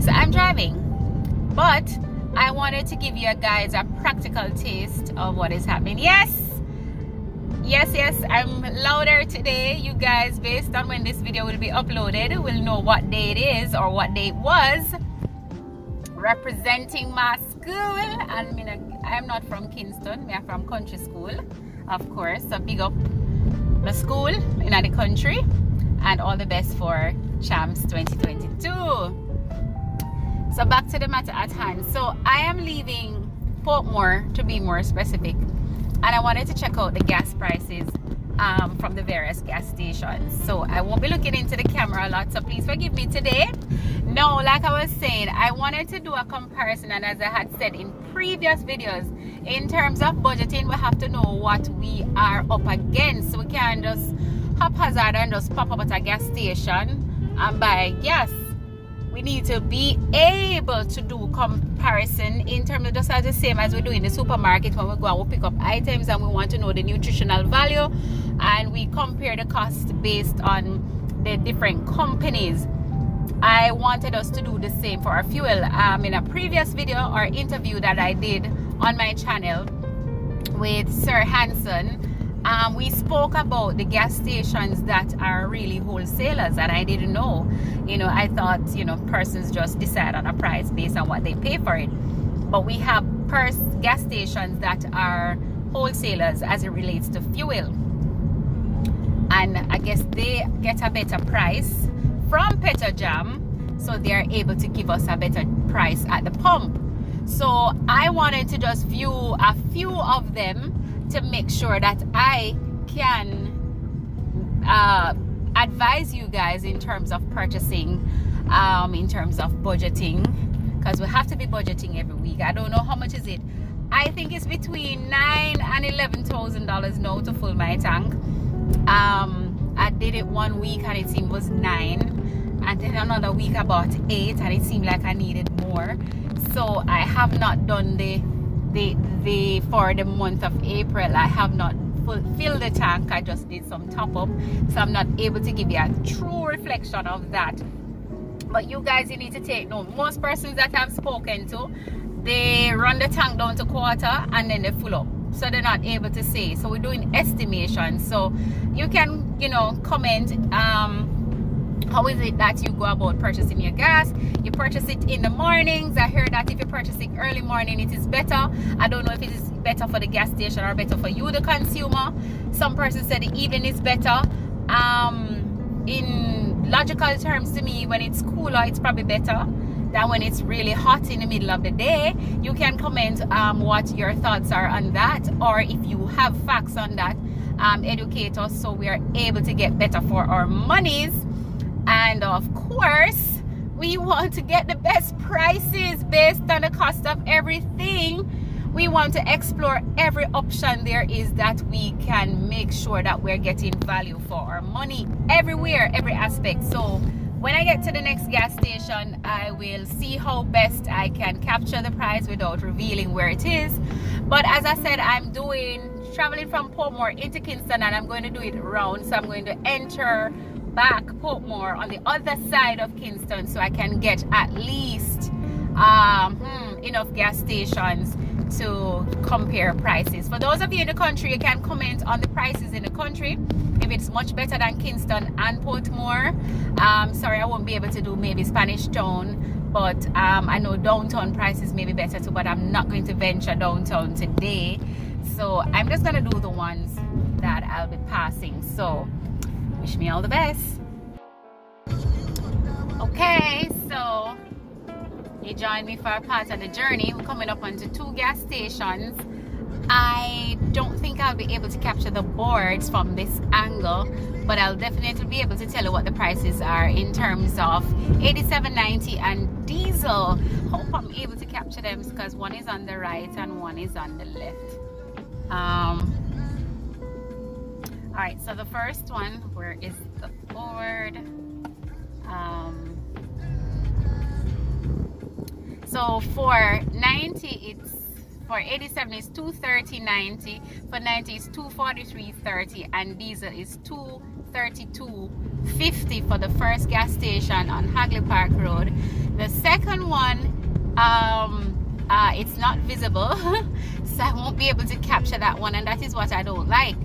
So I'm driving, but I wanted to give you guys a practical taste of what is happening. Yes, I'm louder today. You guys, based on when this video will be uploaded, will know what day it is or what day it was. Representing my school, and I'm not from Kingston, I'm from country school, of course. So big up the school in the country, and all the best for Champs 2022. So back to the matter at hand. So I am leaving Portmore, to be more specific, and I wanted to check out the gas prices from the various gas stations. So I won't be looking into the camera a lot, so please forgive me today. No, like I was saying, I wanted to do a comparison, and as I had said in previous videos, in terms of budgeting, we have to know what we are up against. So we can't just haphazard and just pop up at a gas station and buy gas. We need to be able to do comparison in terms of just as the same as we do in the supermarket when we go and we pick up items and we want to know the nutritional value, and we compare the cost based on the different companies. I wanted us to do the same for our fuel. In a previous video or interview that I did on my channel with Sir Hanson, we spoke about the gas stations that are really wholesalers, and I didn't know. I thought, persons just decide on a price based on what they pay for it. But we have gas stations that are wholesalers as it relates to fuel. And I guess they get a better price from Petrojam, so they are able to give us a better price at the pump. So I wanted to just view a few of them to make sure that I can advise you guys in terms of purchasing, in terms of budgeting, because we have to be budgeting every week. I don't know how much is it. I think it's between $9,000 and $11,000 now to fill my tank. I did it 1 week and it seemed was 9, and then another week I bought 8 and it seemed like I needed more. So I have not done the for the month of April. I have not filled the tank. I just did some top up, so I'm not able to give you a true reflection of that. But you guys, you need to take note. Most persons that I've spoken to, they run the tank down to quarter and then they full up, so they're not able to say. So we're doing estimations. So you can comment how is it that you go about purchasing your gas. You purchase it in the mornings. I heard that if you purchase it early morning, it is better. I don't know if it is better for the gas station or better for you, the consumer. Some persons said the evening is better. In logical terms, to me, when it's cooler, it's probably better than when it's really hot in the middle of the day. You can comment what your thoughts are on that, or if you have facts on that, educate us so we are able to get better for our monies. And of course, we want to get the best prices based on the cost of everything. We want to explore every option there is that we can make sure that we're getting value for our money everywhere, every aspect. So when I get to the next gas station, I will see how best I can capture the price without revealing where it is. But as I said, I'm traveling from Portmore into Kingston, and I'm going to do it around. So I'm going to enter back Portmore on the other side of Kingston, so I can get at least enough gas stations to compare prices. For those of you in the country, you can comment on the prices in the country, if it's much better than Kingston and Portmore. Sorry, I won't be able to do maybe Spanish Town, but I know downtown prices may be better too, but I'm not going to venture downtown today. So I'm just gonna do the ones that I'll be passing. So wish me all the best. Okay, so you joined me for a part of the journey. We're coming up onto 2 gas stations. I don't think I'll be able to capture the boards from this angle, but I'll definitely be able to tell you what the prices are in terms of 87.90 and diesel. Hope I'm able to capture them because one is on the right and one is on the left. Alright, so the first one, where is the board? So for 90 it's for 87 is 230.90, for 90 is 243.30, and diesel is 232 $2.50 for the first gas station on Hagley Park Road. The second one, it's not visible, so I won't be able to capture that one, and that is what I don't like.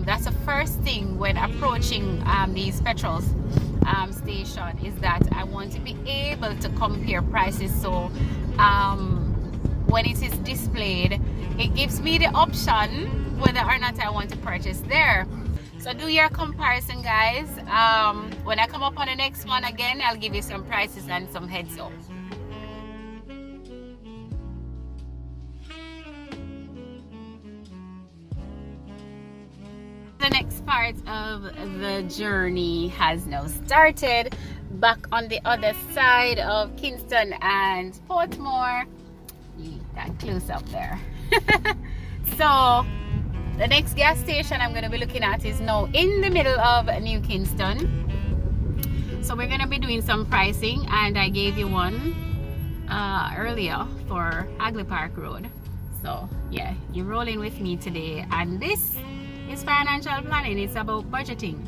That's the first thing when approaching these petrol station, is that I want to be able to compare prices. So when it is displayed, it gives me the option whether or not I want to purchase there. So do your comparison, guys. When I come up on the next one again, I'll give you some prices and some heads up. The next part of the journey has now started, back on the other side of Kingston and Portmore. That close up there. So the next gas station I'm going to be looking at is now in the middle of New Kingston. So we're going to be doing some pricing, and I gave you one earlier for Hagley Park Road. So yeah, you're rolling with me today, and this is financial planning. It's about budgeting.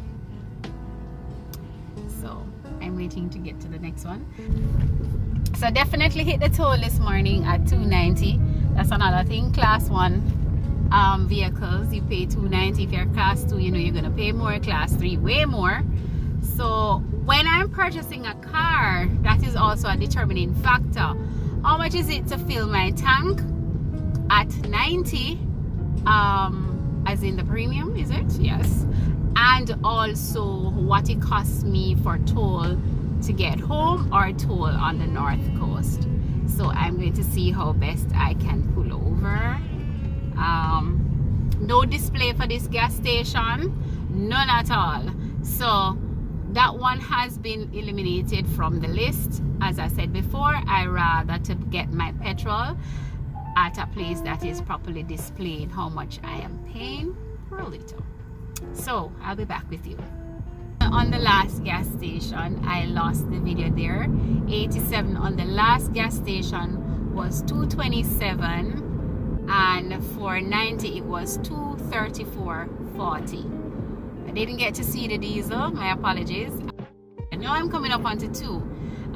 So I'm waiting to get to the next one. So definitely hit the toll this morning at $2.90. That's another thing. Class 1 vehicles, you pay $2.90. If you're class 2, you know you're gonna pay more. Class 3, way more. So when I'm purchasing a car, that is also a determining factor. How much is it to fill my tank at 90? As in the premium, is it? Yes. And also what it costs me for toll to get home, or toll on the north coast. So I'm going to see how best I can pull over. No display for this gas station, none at all. So that one has been eliminated from the list. As I said before, I rather to get my petrol at a place that is properly displayed how much I am paying per liter. So I'll be back with you. On the last gas station, I lost the video there. 87 on the last gas station was $2.27, and for 90 it was $2.34.40. I didn't get to see the diesel, my apologies. Now I'm coming up onto 2,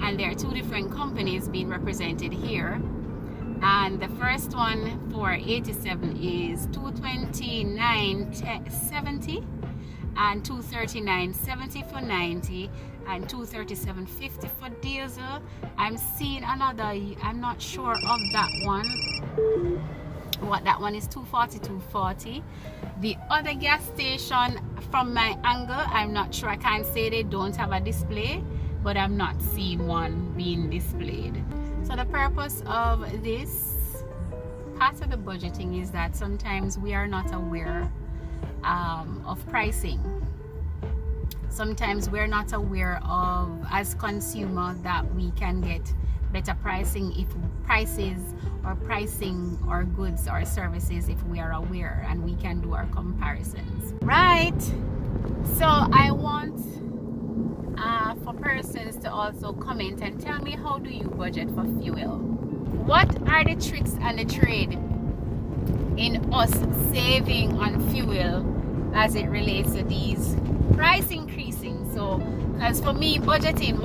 and there are 2 different companies being represented here. And the first one for 87 is $229.70, and $239.70 for 90, and $237.50 for diesel. I'm seeing another, I'm not sure of that one, what that one is, $240. The other gas station, from my angle, I'm not sure. I can't say they don't have a display, but I'm not seeing one being displayed. So the purpose of this part of the budgeting is that sometimes we are not aware of pricing. Sometimes we're not aware of, as consumers, that we can get better pricing if pricing our goods or services if we are aware, and we can do our comparisons. Right. So I want for persons to also comment and tell me, how do you budget for fuel? What are the tricks and the trade in us saving on fuel as it relates to these price increasing? So as for me, budgeting,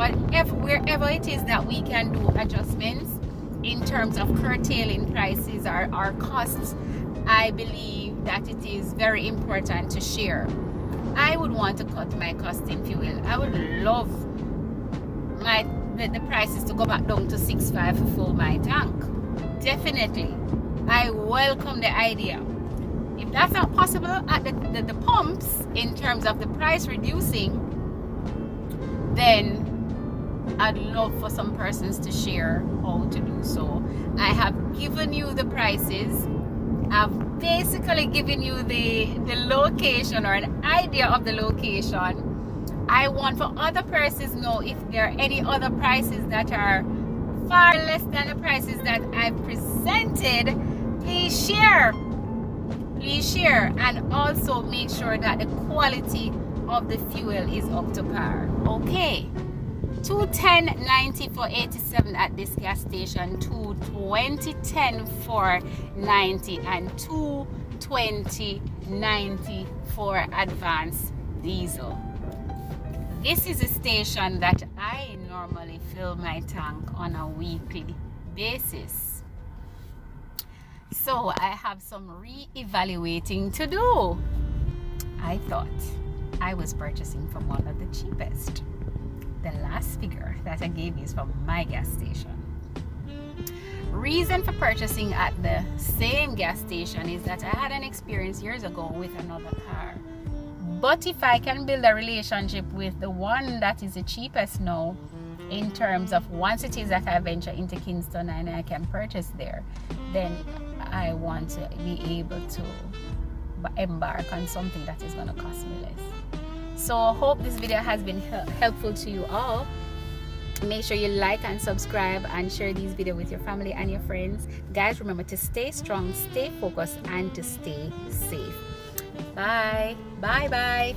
wherever it is that we can do adjustments in terms of curtailing prices or our costs, I believe that it is very important to share. I would want to cut my cost in fuel. I would love the prices to go back down to $6.5 to fill my tank. Definitely, I welcome the idea. If that's not possible at the pumps in terms of the price reducing, then I'd love for some persons to share how to do so. I have given you the prices. I've basically given you the location, or an idea of the location. I want for other persons to know if there are any other prices that are far less than the prices that I've presented. Please share. Please share, and also make sure that the quality of the fuel is up to par. Okay. $210.90 for 87 at this gas station, $220.10 for 90, and $220.90 for advanced diesel. This is a station that I normally fill my tank on a weekly basis. So I have some re-evaluating to do. I thought I was purchasing from one of the cheapest. The last figure that I gave you is from my gas station. Reason for purchasing at the same gas station is that I had an experience years ago with another car. But if I can build a relationship with the one that is the cheapest now, in terms of once it is that I venture into Kingston and I can purchase there, then I want to be able to embark on something that is going to cost me less. So I hope this video has been helpful to you all. Make sure you like and subscribe and share these videos with your family and your friends. Guys, remember to stay strong, stay focused, and to stay safe. Bye. Bye.